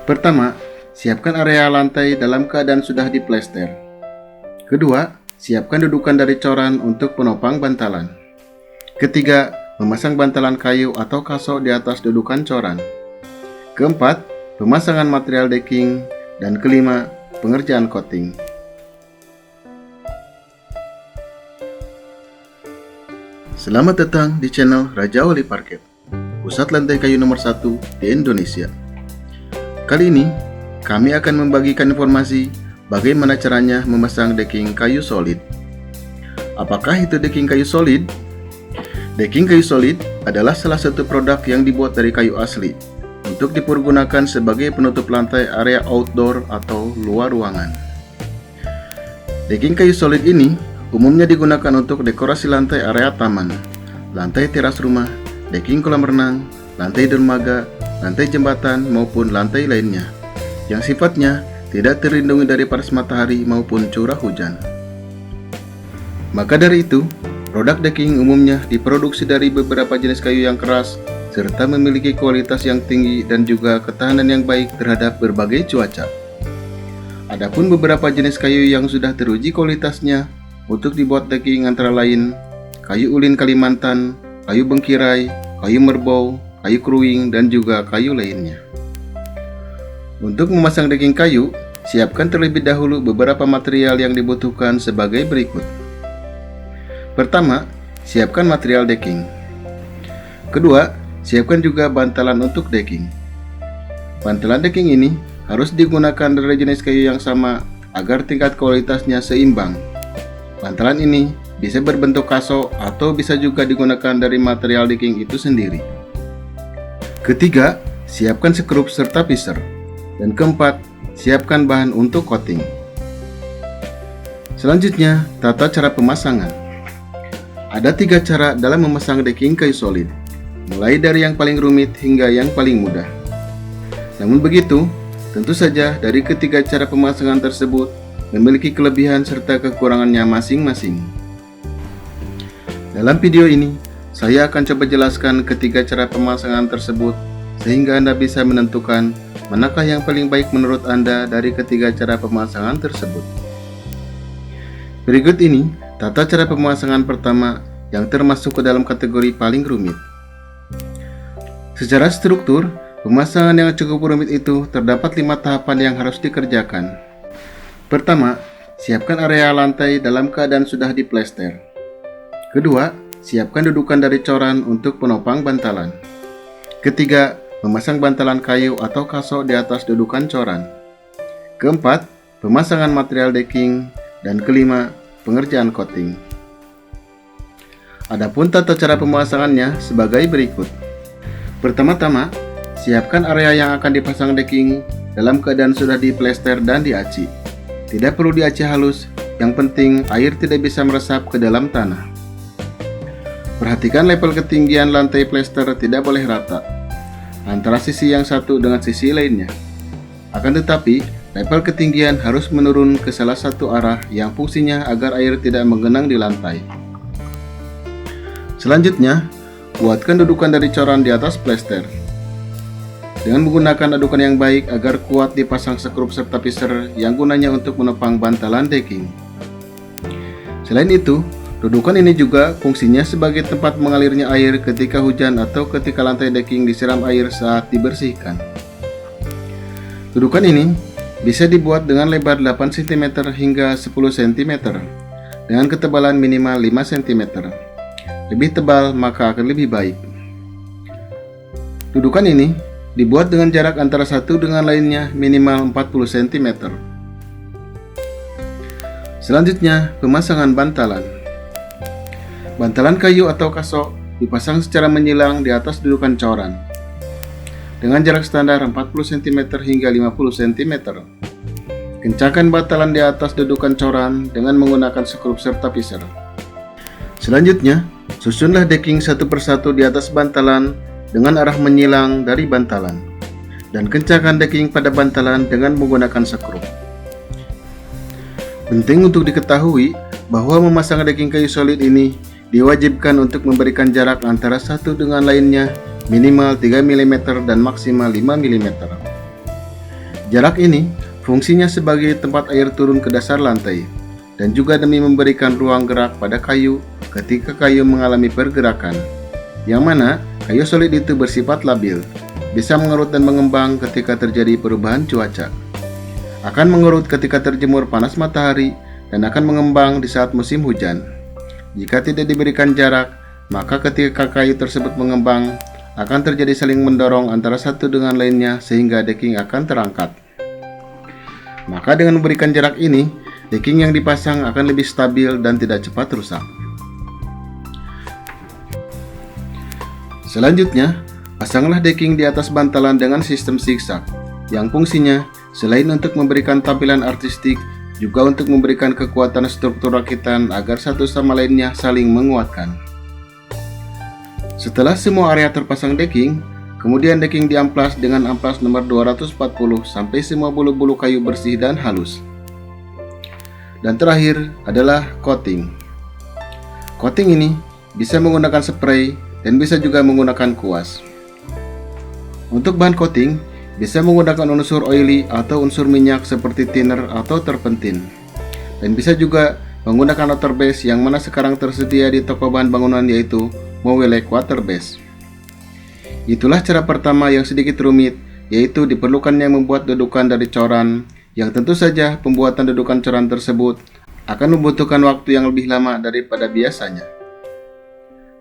Pertama, siapkan area lantai dalam keadaan sudah diplester. Kedua, siapkan dudukan dari coran untuk penopang bantalan. Ketiga, memasang bantalan kayu atau kasok di atas dudukan coran. Keempat, pemasangan material decking. Dan kelima, pengerjaan coating. Selamat datang di channel Raja Wali Parket, pusat lantai kayu nomor 1 di Indonesia. Kali ini, kami akan membagikan informasi bagaimana caranya memasang decking kayu solid. Apakah itu decking kayu solid? Decking kayu solid adalah salah satu produk yang dibuat dari kayu asli untuk dipergunakan sebagai penutup lantai area outdoor atau luar ruangan. Decking kayu solid ini umumnya digunakan untuk dekorasi lantai area taman, lantai teras rumah, decking kolam renang, lantai dermaga, lantai jembatan, maupun lantai lainnya yang sifatnya tidak terlindungi dari panas matahari maupun curah hujan. Maka dari itu, produk decking umumnya diproduksi dari beberapa jenis kayu yang keras serta memiliki kualitas yang tinggi dan juga ketahanan yang baik terhadap berbagai cuaca. Adapun beberapa jenis kayu yang sudah teruji kualitasnya untuk dibuat decking antara lain kayu ulin Kalimantan, kayu bengkirai, kayu merbau, kayu kruing, dan juga kayu lainnya. Untuk memasang decking kayu, siapkan terlebih dahulu beberapa material yang dibutuhkan sebagai berikut. Pertama, siapkan material decking. Kedua, siapkan juga bantalan untuk decking. Bantalan decking ini harus digunakan dari jenis kayu yang sama agar tingkat kualitasnya seimbang. Bantalan ini bisa berbentuk kasok atau bisa juga digunakan dari material decking itu sendiri. Ketiga, siapkan skrup serta pisser. Dan keempat, siapkan bahan untuk coating. Selanjutnya, tata cara pemasangan. Ada 3 cara dalam memasang decking kayu solid, mulai dari yang paling rumit hingga yang paling mudah. Namun begitu, tentu saja dari ketiga cara pemasangan tersebut memiliki kelebihan serta kekurangannya masing-masing. Dalam video ini, saya akan coba jelaskan ketiga cara pemasangan tersebut sehingga Anda bisa menentukan manakah yang paling baik menurut Anda dari ketiga cara pemasangan tersebut. Berikut ini tata cara pemasangan pertama yang termasuk ke dalam kategori paling rumit. Secara struktur, pemasangan yang cukup rumit itu terdapat 5 tahapan yang harus dikerjakan. Pertama, siapkan area lantai dalam keadaan sudah diplester. Kedua, siapkan dudukan dari coran untuk penopang bantalan. Ketiga, memasang bantalan kayu atau kasok di atas dudukan coran. Keempat, pemasangan material decking. Dan kelima, pengerjaan coating. Adapun tata cara pemasangannya sebagai berikut. Pertama-tama, siapkan area yang akan dipasang decking dalam keadaan sudah diplester dan diaci. Tidak perlu diaci halus, yang penting air tidak bisa meresap ke dalam tanah. Perhatikan level ketinggian lantai plester tidak boleh rata antara sisi yang satu dengan sisi lainnya. Akan tetapi, level ketinggian harus menurun ke salah satu arah yang fungsinya agar air tidak menggenang di lantai. Selanjutnya, buatkan dudukan dari coran di atas plester dengan menggunakan adukan yang baik agar kuat dipasang skrup serta pisser yang gunanya untuk menopang bantalan decking. Selain itu, dudukan ini juga fungsinya sebagai tempat mengalirnya air ketika hujan atau ketika lantai decking disiram air saat dibersihkan. Dudukan ini bisa dibuat dengan lebar 8 cm hingga 10 cm dengan ketebalan minimal 5 cm. Lebih tebal maka akan lebih baik. Dudukan ini dibuat dengan jarak antara satu dengan lainnya minimal 40 cm. Selanjutnya, pemasangan bantalan. Bantalan kayu atau kasok dipasang secara menyilang di atas dudukan coran dengan jarak standar 40 cm hingga 50 cm. Kencangkan bantalan di atas dudukan coran dengan menggunakan skrup serta pisser. Selanjutnya, susunlah decking satu persatu di atas bantalan dengan arah menyilang dari bantalan dan kencangkan decking pada bantalan dengan menggunakan skrup. Penting untuk diketahui bahwa memasang decking kayu solid ini diwajibkan untuk memberikan jarak antara satu dengan lainnya minimal 3 mm dan maksimal 5 mm. Jarak ini fungsinya sebagai tempat air turun ke dasar lantai, dan juga demi memberikan ruang gerak pada kayu ketika kayu mengalami pergerakan, yang mana kayu solid itu bersifat labil, bisa mengerut dan mengembang ketika terjadi perubahan cuaca, akan mengerut ketika terjemur panas matahari, dan akan mengembang di saat musim hujan. Jika tidak diberikan jarak, maka ketika kayu tersebut mengembang, akan terjadi saling mendorong antara satu dengan lainnya sehingga decking akan terangkat. Maka dengan memberikan jarak ini, decking yang dipasang akan lebih stabil dan tidak cepat rusak. Selanjutnya, pasanglah decking di atas bantalan dengan sistem zigzag, yang fungsinya selain untuk memberikan tampilan artistik, juga untuk memberikan kekuatan struktur rakitan agar satu sama lainnya saling menguatkan. Setelah semua area terpasang decking, kemudian decking diamplas dengan amplas nomor 240 sampai semua bulu-bulu kayu bersih dan halus. Dan terakhir adalah coating. Coating ini bisa menggunakan spray dan bisa juga menggunakan kuas. Untuk bahan coating, bisa menggunakan unsur oily atau unsur minyak seperti thinner atau turpentine. Dan bisa juga menggunakan water base yang mana sekarang tersedia di toko bahan bangunan, yaitu Mowelek Water Base. Itulah cara pertama yang sedikit rumit, yaitu diperlukannya membuat dudukan dari coran, yang tentu saja pembuatan dudukan coran tersebut akan membutuhkan waktu yang lebih lama daripada biasanya.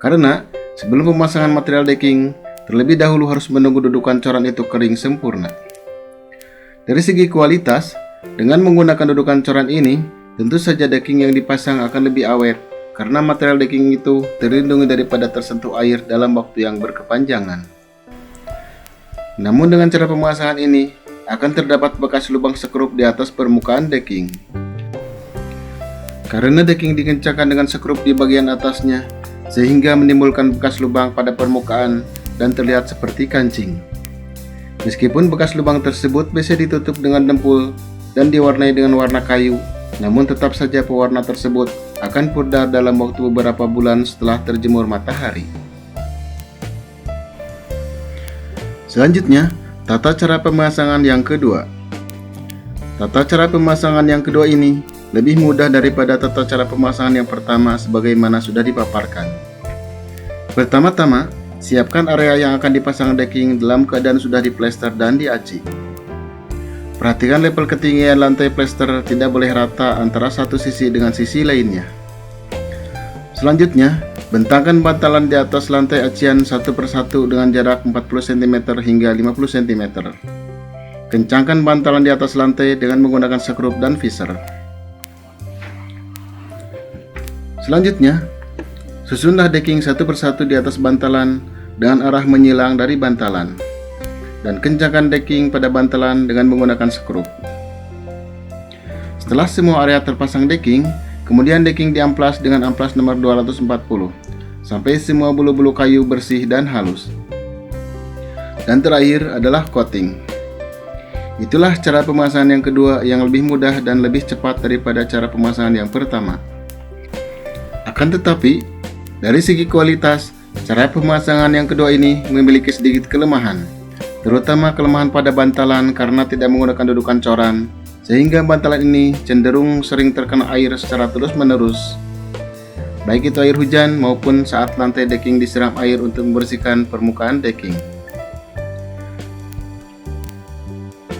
Karena sebelum pemasangan material decking, terlebih dahulu harus menunggu dudukan coran itu kering sempurna. Dari segi kualitas, dengan menggunakan dudukan coran ini, tentu saja decking yang dipasang akan lebih awet, karena material decking itu terlindungi daripada tersentuh air dalam waktu yang berkepanjangan. Namun dengan cara pemasangan ini, akan terdapat bekas lubang sekrup di atas permukaan decking. Karena decking dikencangkan dengan sekrup di bagian atasnya, sehingga menimbulkan bekas lubang pada permukaan dan terlihat seperti kancing. Meskipun bekas lubang tersebut bisa ditutup dengan dempul dan diwarnai dengan warna kayu, namun tetap saja pewarna tersebut akan pudar dalam waktu beberapa bulan setelah terjemur matahari. Selanjutnya, tata cara pemasangan yang kedua. Tata cara pemasangan yang kedua ini lebih mudah daripada tata cara pemasangan yang pertama sebagaimana sudah dipaparkan. Pertama-tama, siapkan area yang akan dipasang decking dalam keadaan sudah diplester dan diaci. Perhatikan level ketinggian lantai plester tidak boleh rata antara satu sisi dengan sisi lainnya. Selanjutnya, bentangkan bantalan di atas lantai acian satu persatu dengan jarak 40 cm hingga 50 cm. Kencangkan bantalan di atas lantai dengan menggunakan sekrup dan visor. Selanjutnya, susunlah decking satu persatu di atas bantalan dengan arah menyilang dari bantalan, dan kencangkan decking pada bantalan dengan menggunakan sekrup. Setelah semua area terpasang decking, kemudian decking diamplas dengan amplas nomor 240 sampai semua bulu-bulu kayu bersih dan halus. Dan terakhir adalah coating. Itulah cara pemasangan yang kedua yang lebih mudah dan lebih cepat daripada cara pemasangan yang pertama. Akan tetapi, dari segi kualitas, cara pemasangan yang kedua ini memiliki sedikit kelemahan, terutama kelemahan pada bantalan karena tidak menggunakan dudukan coran, sehingga bantalan ini cenderung sering terkena air secara terus-menerus, baik itu air hujan maupun saat lantai decking disiram air untuk membersihkan permukaan decking.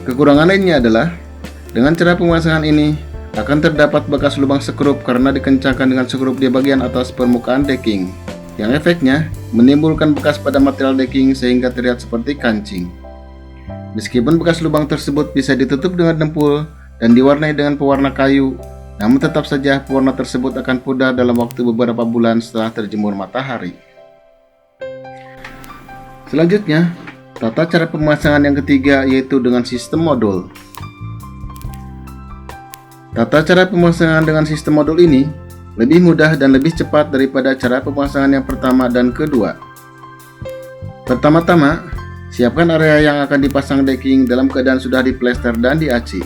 Kekurangan lainnya adalah, dengan cara pemasangan ini akan terdapat bekas lubang sekrup karena dikencangkan dengan sekrup di bagian atas permukaan decking, yang efeknya menimbulkan bekas pada material decking sehingga terlihat seperti kancing. Meskipun bekas lubang tersebut bisa ditutup dengan dempul dan diwarnai dengan pewarna kayu, namun tetap saja pewarna tersebut akan pudar dalam waktu beberapa bulan setelah terjemur matahari. Selanjutnya, tata cara pemasangan yang ketiga yaitu dengan sistem modul. Tata cara pemasangan dengan sistem modul ini lebih mudah dan lebih cepat daripada cara pemasangan yang pertama dan kedua. Pertama-tama, siapkan area yang akan dipasang decking dalam keadaan sudah diplester dan diaci.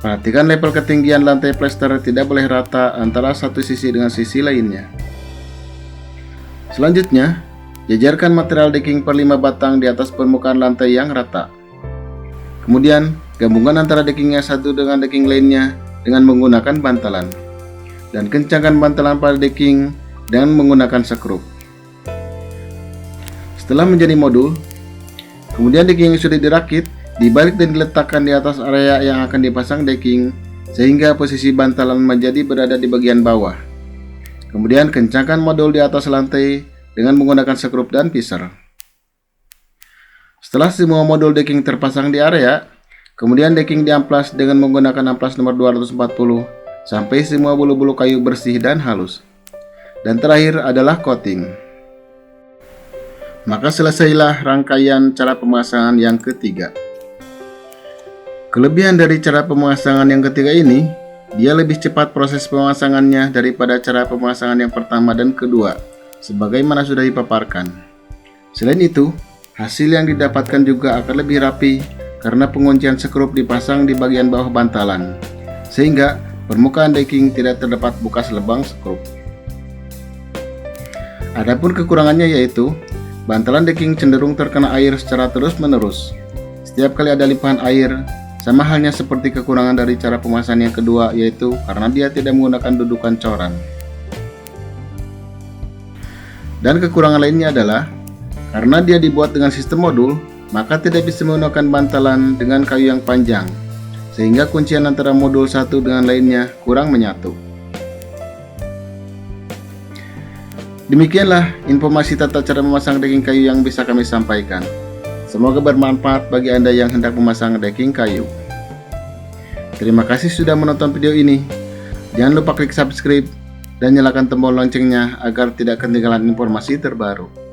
Perhatikan level ketinggian lantai plester tidak boleh rata antara satu sisi dengan sisi lainnya. Selanjutnya, jajarkan material decking per 5 batang di atas permukaan lantai yang rata. Kemudian, Gabungkan antara deckingnya satu dengan decking lainnya dengan menggunakan bantalan. Dan kencangkan bantalan pada decking dengan menggunakan skrup. Setelah menjadi modul, kemudian decking yang sudah dirakit dibalik dan diletakkan di atas area yang akan dipasang decking, sehingga posisi bantalan menjadi berada di bagian bawah. Kemudian kencangkan modul di atas lantai dengan menggunakan skrup dan pisar. Setelah semua modul decking terpasang di area, kemudian decking diamplas dengan menggunakan amplas nomor 240 sampai semua bulu-bulu kayu bersih dan halus. Dan terakhir adalah coating. Maka selesailah rangkaian cara pemasangan yang ketiga. Kelebihan dari cara pemasangan yang ketiga ini, dia lebih cepat proses pemasangannya daripada cara pemasangan yang pertama dan kedua, sebagaimana sudah dipaparkan. Selain itu, hasil yang didapatkan juga akan lebih rapi karena penguncian skrup dipasang di bagian bawah bantalan, sehingga permukaan decking tidak terdapat bekas lubang skrup. Adapun kekurangannya yaitu, bantalan decking cenderung terkena air secara terus-menerus. Setiap kali ada limpahan air, sama halnya seperti kekurangan dari cara pemasangan yang kedua, yaitu karena dia tidak menggunakan dudukan coran. Dan kekurangan lainnya adalah, karena dia dibuat dengan sistem modul, maka tidak bisa menggunakan bantalan dengan kayu yang panjang, sehingga kuncian antara modul satu dengan lainnya kurang menyatu. Demikianlah informasi tata cara memasang decking kayu yang bisa kami sampaikan. Semoga bermanfaat bagi Anda yang hendak memasang decking kayu. Terima kasih sudah menonton video ini. Jangan lupa klik subscribe dan nyalakan tombol loncengnya agar tidak ketinggalan informasi terbaru.